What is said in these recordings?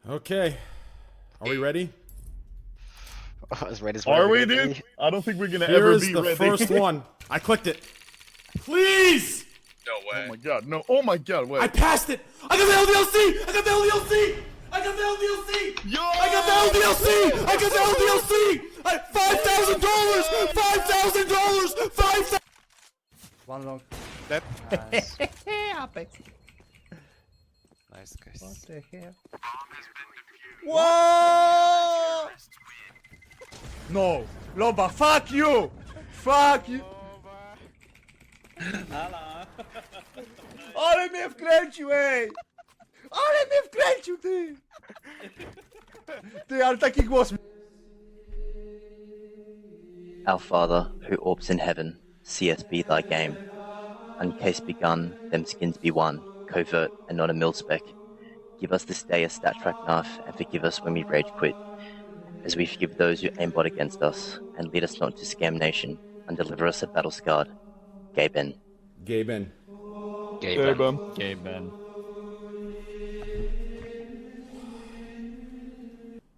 Okay. Are we ready? As ready as Are we, dude? I don't think we're gonna Here ever is be the ready. first one. I clicked it. Please! No way. Oh my god, no. Oh my god, wait. I passed it! I got the LDLC! I got the LDLC! I got the LDLC! Yo! I got the LDLC! I got the LDLC! $5,000! $5,000! $5,000! One long. That. Nice. Nice, guys. What the hell? Whoa! No! Loba, fuck you! Fuck you! Olha me wkręcił, ej! Ale mnie wkręcił, ty! Ty, ale taki głos... Our Father, who orbs in heaven, see us be thy game. Uncase begun, them skins be won, covert and not a mil-spec. Give us this day a stat track knife, and forgive us when we rage quit, as we forgive those who aimbot against us, and lead us not to scam nation, and deliver us a battle scarred. Gay Ben. Gay Ben. Hey, Ben. Gay Ben.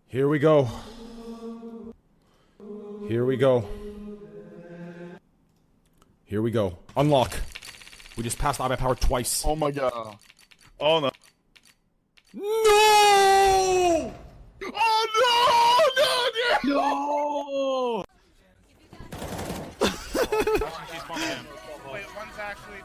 Here we go. Here we go. Here we go. Unlock. We just passed I by power twice. Oh my god. Oh no. No! Oh no! No! No! Wait, one's actually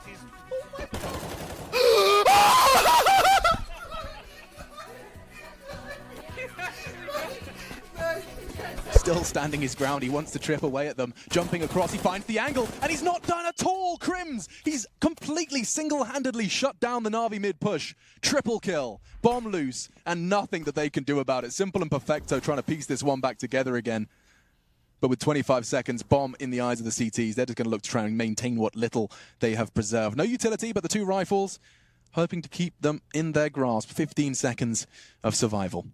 Still standing his ground, he wants to trip away at them. Jumping across, he finds the angle, and he's not done at all! Crims! He's completely single-handedly shut down the Na'Vi mid-push. Triple kill, bomb loose, and nothing that they can do about it. Simple and Perfecto trying to piece this one back together again. But with 25 seconds, bomb in the eyes of the CTs, they're just going to look to try and maintain what little they have preserved. No utility, but the two rifles, hoping to keep them in their grasp. 15 seconds of survival.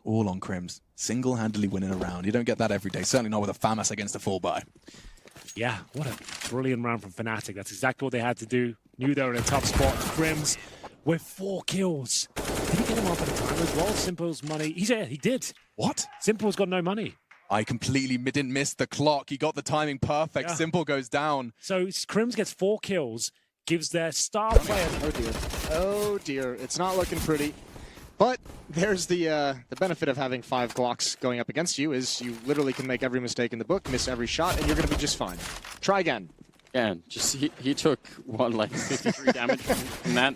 All on Crims, single-handedly winning a round. You don't get that every day, certainly not with a FAMAS against a full buy. Yeah, what a brilliant round from Fnatic. That's exactly what they had to do. Knew they were in a tough spot. Crims with 4 kills. Did he get him off at a time as well? Simple's money. He did. What? Simple's got no money. I completely didn't miss the clock. He got the timing perfect. Yeah. Simple goes down. So Crims gets 4 kills, gives their star player... Oh dear. Oh dear. It's not looking pretty. But there's the benefit of having 5 Glocks going up against you is you literally can make every mistake in the book, miss every shot, and you're going to be just fine. Try again. Yeah, just he took what, like 53 damage from that,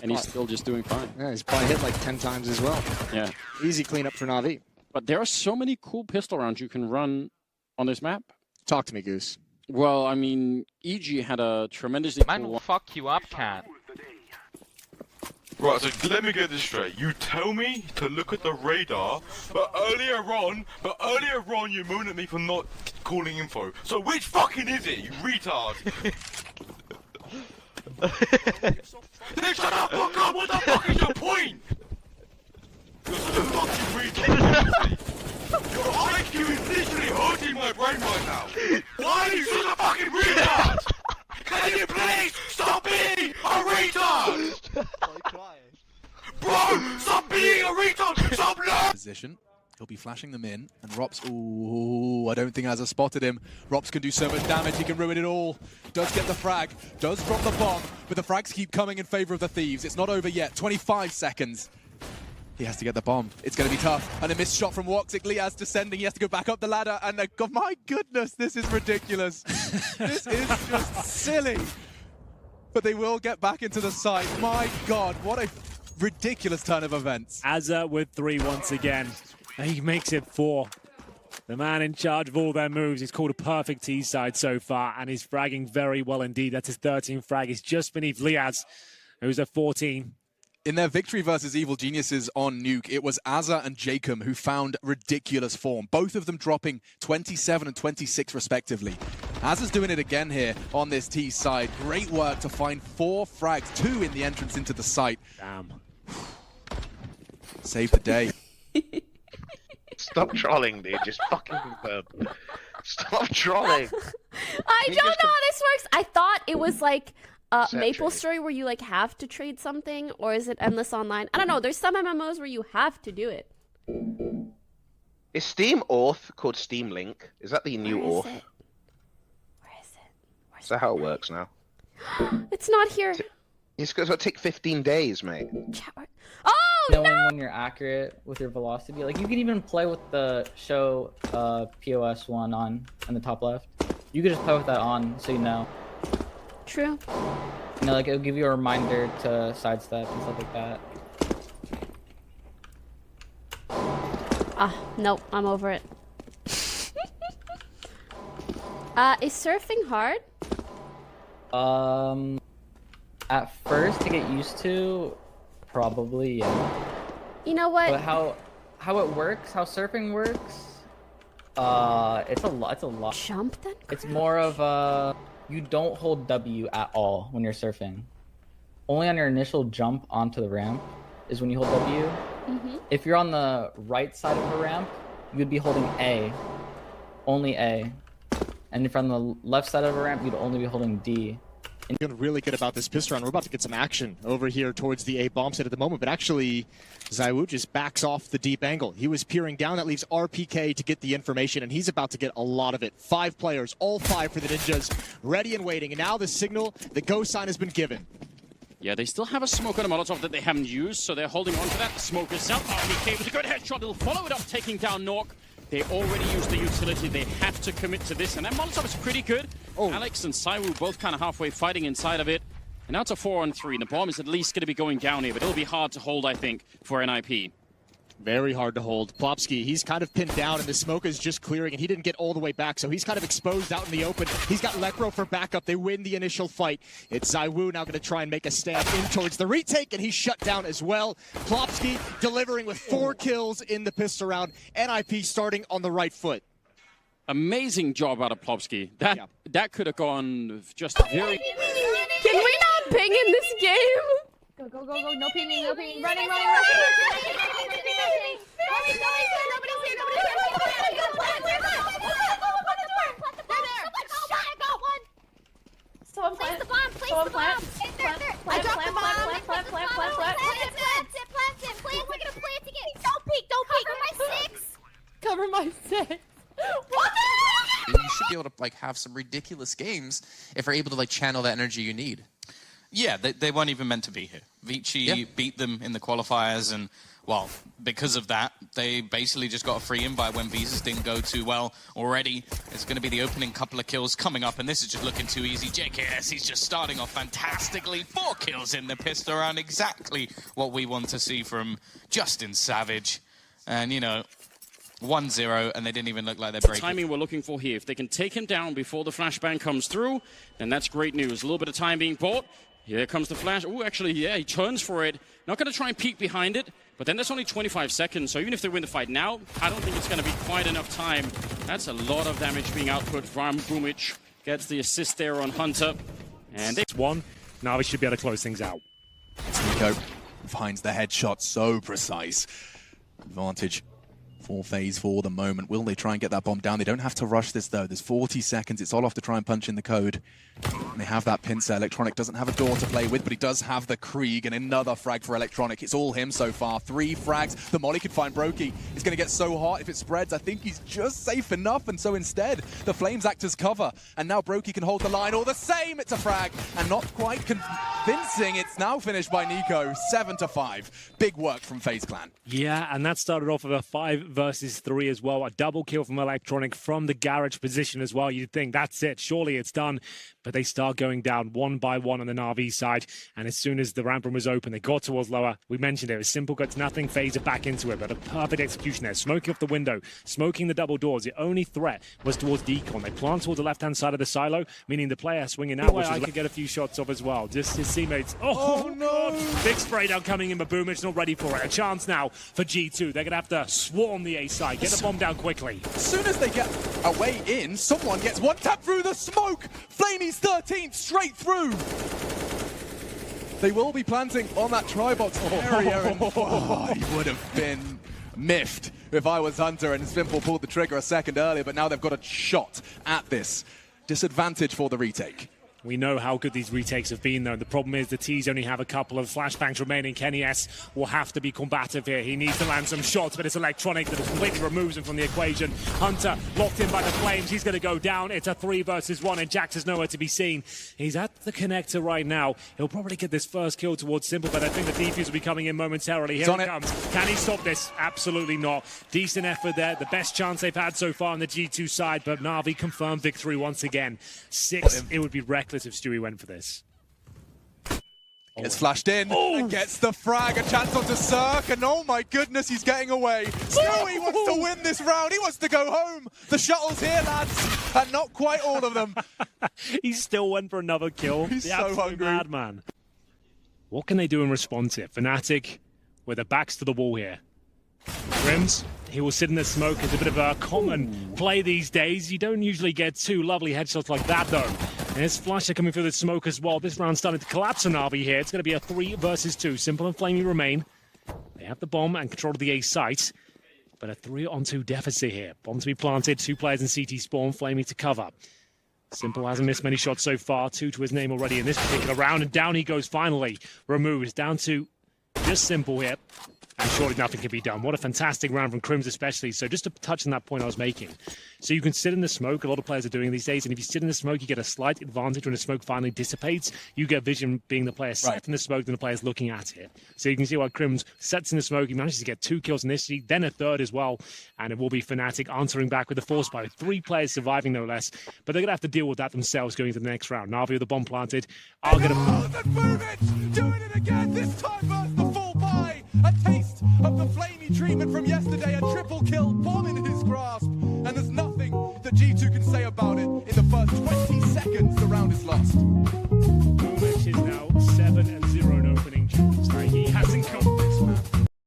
and he's still just doing fine. Yeah, he's probably hit like 10 times as well. Yeah. Easy cleanup for Na'Vi. But there are so many cool pistol rounds you can run on this map. Talk to me, Goose. Well, I mean, EG had a tremendously Man cool will fuck you up, cat. Right, so let me get this straight. You tell me to look at the radar, but earlier on you moaned at me for not calling info. So which fucking is it, you retard? Then shut up, fuck up! What the fuck is your point? You're such a fucking retard. Your IQ is literally hurting my brain right now. Why are you such a fucking retard? Can you please stop being a retard? Bro, stop being a retard! Stop learning! Position. He'll be flashing them in, and Rops, ooh, I don't think Azza spotted him. Rops can do so much damage, he can ruin it all. Does get the frag, does drop the bomb, but the frags keep coming in favor of the Thieves. It's not over yet, 25 seconds. He has to get the bomb. It's going to be tough. And a missed shot from Woxic. Liaz descending. He has to go back up the ladder. And God, my goodness, this is ridiculous. This is just silly. But they will get back into the site. My God, what a ridiculous turn of events. Azza with 3 once again. He makes it 4. The man in charge of all their moves. He's called a perfect T-side so far, and he's fragging very well indeed. That's his 13th frag. He's just beneath Liaz, who's at 14. In their victory versus Evil Geniuses on Nuke, it was Azza and Jacob who found ridiculous form, both of them dropping 27 and 26 respectively. Azza's doing it again here on this T side. Great work to find 4 frags, 2 in the entrance into the site. Damn. Save the day. Stop trolling, dude. Just fucking stop trolling. I don't know how this works. I thought it was like Maple Story where you like have to trade something, or is it Endless Online? I don't know. There's some MMOs where you have to do it. Is Steam Auth called Steam Link? Is that the new Auth? Where is it? Is that how it works now? It's not here. It's going to take 15 days, mate. Oh, knowing when you're accurate with your velocity. Like, you can even play with the show POS one on the top left. You could just play with that on so you know. True. You know, like, it'll give you a reminder to sidestep and stuff like that. Nope, I'm over it. Is surfing hard? At first to get used to, probably, yeah. You know what? But how it works, how surfing works, it's a lot. Jump then? It's more of you don't hold W at all when you're surfing. Only on your initial jump onto the ramp is when you hold W. If you're on the right side of the ramp, you'd be holding A. Only A. And if you're on the left side of a ramp, you'd only be holding D. And feeling really good about this pistol round. We're about to get some action over here towards the A bomb site at the moment, but actually, ZywOo just backs off the deep angle. He was peering down. That leaves RPK to get the information, and he's about to get a lot of it. 5 players, all 5 for the Ninjas, ready and waiting. And now the signal, the go sign has been given. Yeah, they still have a smoke on a Molotov that they haven't used, so they're holding on to that. The smoke is out. RPK with a good headshot. They'll follow it up, taking down Nork. They already used the utility. They have to commit to this, and that Molotov is pretty good. Alex and ZywOo both kind of halfway fighting inside of it. And now it's a 4-on-3, and the bomb is at least going to be going down here, but it'll be hard to hold, I think, for NIP. Very hard to hold. Plopsky, he's kind of pinned down, and the smoke is just clearing, and he didn't get all the way back, so he's kind of exposed out in the open. He's got Lekro for backup. They win the initial fight. It's ZywOo now going to try and make a stand in towards the retake, and he's shut down as well. Plopsky delivering with 4 kills in the pistol round. NIP starting on the right foot. Amazing job out of Plopsky. That could have gone just very... Can we not ping in this game? Go, go, go, go. No pinging, no pinging. Running. Someone place the bomb, place the bomb. I dropped the bomb. Plant it. Please, we're gonna plant again. Don't peek. Cover my 6. What? You should be able to like have some ridiculous games if you're able to like channel that energy you need. Yeah, they weren't even meant to be here. Vici beat them in the qualifiers, and, well, because of that, they basically just got a free invite when Visas didn't go too well already. It's going to be the opening couple of kills coming up, and this is just looking too easy. JKS, he's just starting off fantastically. 4 kills in the pistol round, exactly what we want to see from Justin Savage. And, you know, 1-0, and they didn't even look like they're breaking. The timing we're looking for here. If they can take him down before the flashbang comes through, then that's great news. A little bit of time being bought. Here comes the flash. Oh, actually, yeah, he turns for it. Not going to try and peek behind it, but then there's only 25 seconds, so even if they win the fight now, I don't think it's going to be quite enough time. That's a lot of damage being output. Varm Bumic gets the assist there on Hunter. And it's 1. Na'Vi should be able to close things out. Nico finds the headshot so precise. Advantage for FaZe for the moment. Will they try and get that bomb down? They don't have to rush this though. There's 40 seconds. It's all off to try and punch in the code. And they have that pincer. Electronic doesn't have a door to play with, but he does have the Krieg and another frag for Electronic. It's all him so far. 3 frags. The Molly could find Brokey. It's going to get so hot if it spreads. I think he's just safe enough, and so instead, the Flames act as cover. And now Brokey can hold the line. All the same, it's a frag. And not quite convincing. It's now finished by Nico. 7-5. Big work from FaZe Clan. Yeah, and that started off with a 5 versus 3 as well. A double kill from Electronic from the garage position as well. You'd think that's it. Surely it's done. But they start going down 1 by 1 on the Na'Vi side. And as soon as the ramp room was open, they got towards lower. We mentioned it was simple cuts, nothing. FaZe are back into it. But a perfect execution there. Smoking off the window, smoking the double doors. The only threat was towards Decon. They plant towards the left-hand side of the silo, meaning the player swinging out, which I could get a few shots off as well. Just his teammates. Oh no! Big spray down coming in, but Boomich not ready for it. A chance now for G2. They're going to have to swarm the A side. Get the bomb down quickly. As soon as they get a way in, someone gets one tap through the smoke. Flamey's 13th straight through. They will be planting on that tri-box area. He would have been miffed if I was Hunter and Simple pulled the trigger a second earlier, but now they've got a shot at this. Disadvantage for the retake. We know how good these retakes have been, though. The problem is the T's only have a couple of flashbangs remaining. Kenny S will have to be combative here. He needs to land some shots, but it's Electronic that completely removes him from the equation. Hunter locked in by the flames. He's going to go down. It's a 3 versus 1, and Jax is nowhere to be seen. He's at the connector right now. He'll probably get this first kill towards Simple, but I think the defuse will be coming in momentarily. Here it comes. Can he stop this? Absolutely not. Decent effort there. The best chance they've had so far on the G2 side, but Na'Vi confirmed victory once again. 6, it would be reckless if Stewie went for this. Gets flashed in, and gets the frag, a chance onto Cirque, and oh my goodness, he's getting away. Stewie wants to win this round, he wants to go home. The shuttle's here, lads, and not quite all of them. He still went for another kill. He's the so hungry. Madman. What can they do in response here? Fnatic with their backs to the wall here. Grims, he will sit in the smoke. It's a bit of a common play these days. You don't usually get 2 lovely headshots like that, though. There's Flasher coming through the smoke as well. This round's starting to collapse on Na'Vi here. It's going to be a 3 versus 2. Simple and Flamey remain. They have the bomb and control of the A site, but a 3-on-2 deficit here. Bomb to be planted, 2 players in CT spawn, Flamey to cover. Simple hasn't missed many shots so far. 2 to his name already in this particular round, and down he goes finally. Removed, down to just Simple here. And surely nothing can be done. What a fantastic round from Crims especially. So just to touch on that point I was making. So you can sit in the smoke. A lot of players are doing these days. And if you sit in the smoke, you get a slight advantage when the smoke finally dissipates. You get vision being the player set in the smoke than the player's looking at it. So you can see why Crims sets in the smoke. He manages to get 2 kills initially, then a 3rd as well. And it will be Fnatic answering back with the force by 3 players surviving no less. But they're going to have to deal with that themselves going into the next round. Na'Vi with the bomb planted are going to... Doing it again, this time versus the full buy. A taste of the flamey treatment from yesterday, a triple kill, bomb in his grasp, and there's nothing that G2 can say about it. In the first 20 seconds, the round is lost. Gloombit is now 7-0 in opening. He hasn't got this, man.